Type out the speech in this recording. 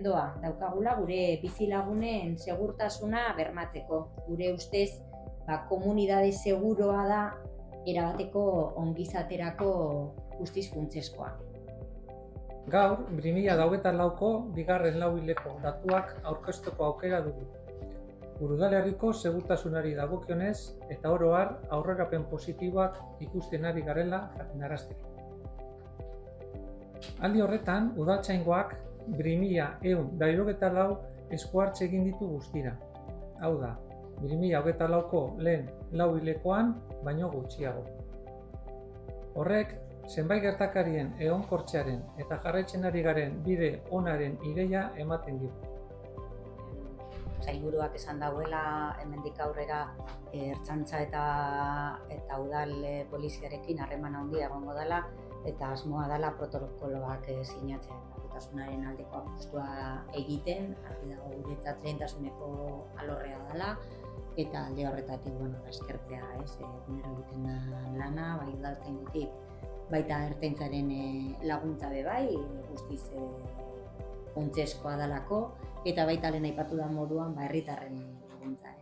sendoa daukagula gure bizilagunen segurtasuna bermatzeko. Gure ustez, komunidade seguroa da erabateko ongizaterako guztiz funtsezkoa. Gaur, 2024ko bigarren lauhileko datuak aurkezteko aukera dugu. Gure udalerriko segurtasunari dagokionez eta oro har aurrerapen positiboak ikusten ari garela jakinarazteko. Aldi horretan, udaltzaingoak 2174 esku-hartze egin ditu guztira. Hau da, 2024ko lehen lauhilekoan baino gutxiago. Horrek, zenbait gertakarien egonkortzearen eta jarraitzen ari garen bide onaren ideia ematen digu. Sailburuak esan dauela hemendik aurrera ertzaintza eta udal poliziarekin harreman handia egongo dela eta asmoa dela protokoloak sinatzea eta segurtasunaren aldeko apustua egiten, argi dago guretzat lehentasuneko alorrea dela eta alde horretatik eskertzea, egunero egiten da lana, bai udaltzaingotik, baita ertzaintzaren laguntza be bai, guztiz funtsezkoa dalako, eta baita lehen aipatu da moduan herritarren laguntza,